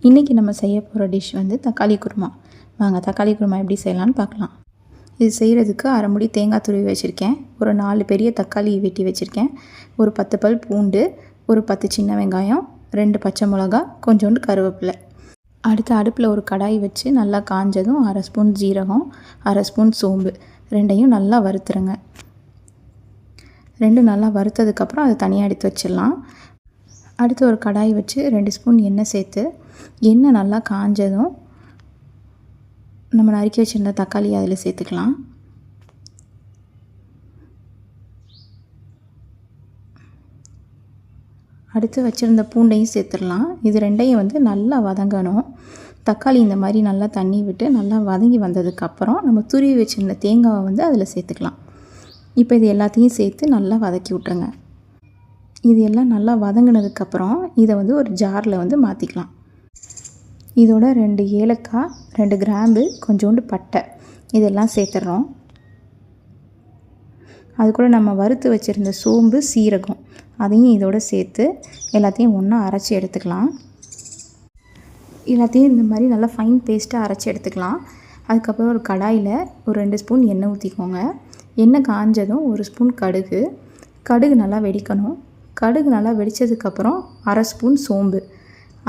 இன்றைக்கி நம்ம செய்ய போகிற டிஷ் வந்து தக்காளி குருமா. வாங்க தக்காளி குருமா எப்படி செய்யலான்னு பார்க்கலாம். இது செய்கிறதுக்கு அரை முடி தேங்காய் துருவி வச்சுருக்கேன், ஒரு 4 பெரிய தக்காளி வெட்டி வச்சுருக்கேன், ஒரு 10 பல் பூண்டு, ஒரு 10 சின்ன வெங்காயம், 2 பச்சை மிளகா, கொஞ்சோண்டு கருவேப்பிலை. அடுத்து அடுப்பில் ஒரு கடாய் வச்சு நல்லா காஞ்சதும் அரை ஸ்பூன் ஜீரகம், அரை ஸ்பூன் சோம்பு ரெண்டையும் நல்லா வறுத்துருங்க. ரெண்டும் நல்லா வறுத்ததுக்கப்புறம் அதை தனியாக எடுத்து வச்சிடலாம். அடுத்து ஒரு கடாய் வச்சு 2 ஸ்பூன் எண்ணெய் சேர்த்து எண்ணெய் நல்லா காஞ்சதும் நம்ம நறுக்கி வச்சுருந்த தக்காளி அதில் சேர்த்துக்கலாம். அடுத்து வச்சுருந்த பூண்டையும் சேர்த்துடலாம். இது ரெண்டையும் வந்து நல்லா வதங்கணும். தக்காளி இந்த மாதிரி நல்லா தண்ணி விட்டு நல்லா வதங்கி வந்ததுக்கப்புறம் நம்ம துருவி வச்சுருந்த தேங்காவை வந்து அதில் சேர்த்துக்கலாம். இப்போ இது எல்லாத்தையும் சேர்த்து நல்லா வதக்கி விட்ருங்க. இது எல்லாம் நல்லா வதங்கினதுக்கப்புறம் இதை வந்து ஒரு ஜாரில் வந்து மாற்றிக்கலாம். இதோட 2 ஏலக்காய், 2 கிராம்பு, கொஞ்சோண்டு பட்டை இதெல்லாம் சேர்த்துட்றோம். அது கூட நம்ம வறுத்து வச்சுருந்த சோம்பு, சீரகம் அதையும் இதோடு சேர்த்து எல்லாத்தையும் ஒன்றா அரைச்சி எடுத்துக்கலாம். எல்லாத்தையும் இந்த மாதிரி நல்லா ஃபைன் பேஸ்ட்டாக அரைச்சி எடுத்துக்கலாம். அதுக்கப்புறம் ஒரு கடாயில் ஒரு 2 ஸ்பூன் எண்ணெய் ஊற்றிக்கோங்க. எண்ணெய் காஞ்சதும் 1 ஸ்பூன் கடுகு நல்லா வெடிக்கணும். கடுகு நல்லா வெடித்ததுக்கப்புறம் அரை ஸ்பூன் சோம்பு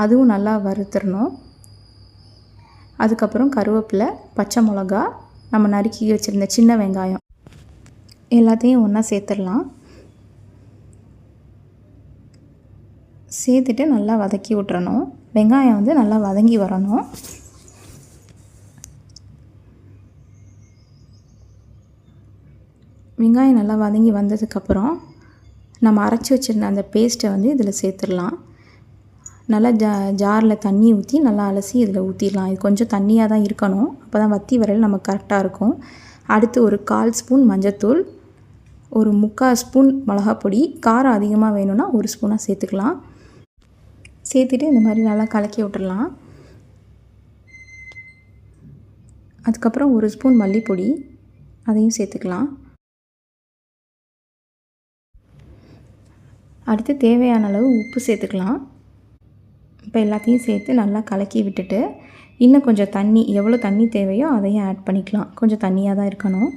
அதுவும் நல்லா வறுத்துடணும். அதுக்கப்புறம் கருவேப்பிலை, பச்சை மிளகா, நம்ம நறுக்கி வச்சுருந்த சின்ன வெங்காயம் எல்லாத்தையும் ஒன்றா சேர்த்துடலாம். சேர்த்துட்டு நல்லா வதக்கி விட்டுறணும். வெங்காயம் வந்து நல்லா வதங்கி வரணும். வெங்காயம் நல்லா வதங்கி வந்ததுக்கப்புறம் நம்ம அரைச்சி வச்சுருந்த அந்த பேஸ்ட்டை வந்து இதில் சேர்த்துடலாம். நல்லா ஜாரில் தண்ணி ஊற்றி நல்லா அலசி இதில் ஊற்றிடலாம். இது கொஞ்சம் தண்ணியாக தான் இருக்கணும், அப்போ தான் வத்தி வரையில் நமக்கு கரெக்டாக இருக்கும். அடுத்து ஒரு 1/4 ஸ்பூன் மஞ்சத்தூள், ஒரு 3/4 ஸ்பூன் மிளகாப்பொடி, காரம் அதிகமாக வேணும்னா 1 ஸ்பூனாக சேர்த்துக்கலாம். சேர்த்துட்டு இந்த மாதிரி நல்லா கலக்கி விட்டுடலாம். அதுக்கப்புறம் 1 ஸ்பூன் மல்லிப்பொடி அதையும் சேர்த்துக்கலாம். அடுத்து தேவையான அளவு உப்பு சேர்த்துக்கலாம். இப்போ எல்லாத்தையும் சேர்த்து நல்லா கலக்கி விட்டுட்டு இன்னும் கொஞ்சம் தண்ணி, எவ்வளோ தண்ணி தேவையோ அதையும் ஆட் பண்ணிக்கலாம். கொஞ்சம் தண்ணியாக தான் இருக்கணும்.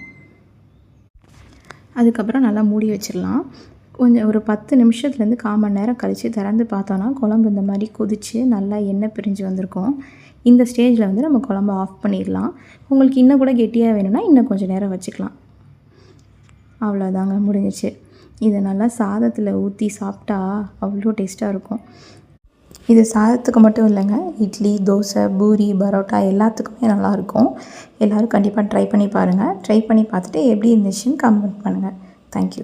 அதுக்கப்புறம் நல்லா மூடி வச்சிடலாம். கொஞ்சம் ஒரு 10 நிமிஷத்துலேருந்து 1/4 மணி நேரம் கழித்து திறந்து பார்த்தோன்னா குழம்பு இந்த மாதிரி கொதித்து நல்லா எண்ணெய் பிரிஞ்சு வந்திருக்கும். இந்த ஸ்டேஜில் வந்து நம்ம குழம்பு ஆஃப் பண்ணிடலாம். உங்களுக்கு இன்னும் கூட கெட்டியாக வேணும்னா இன்னும் கொஞ்சம் நேரம் வச்சுக்கலாம். அவ்வளோதாங்க, முடிஞ்சிச்சு. இதை நல்லா சாதத்தில் ஊற்றி சாப்பிட்டா அவ்வளோ டேஸ்ட்டாக இருக்கும். இது சாதத்துக்கு மட்டும் இல்லைங்க, இட்லி, தோசை, பூரி, பரோட்டா எல்லாத்துக்குமே நல்லாயிருக்கும். எல்லோரும் கண்டிப்பாக ட்ரை பண்ணி பாருங்கள். ட்ரை பண்ணி பார்த்துட்டு எப்படி இருந்துச்சுன்னு கமெண்ட் பண்ணுங்கள். தேங்க்யூ.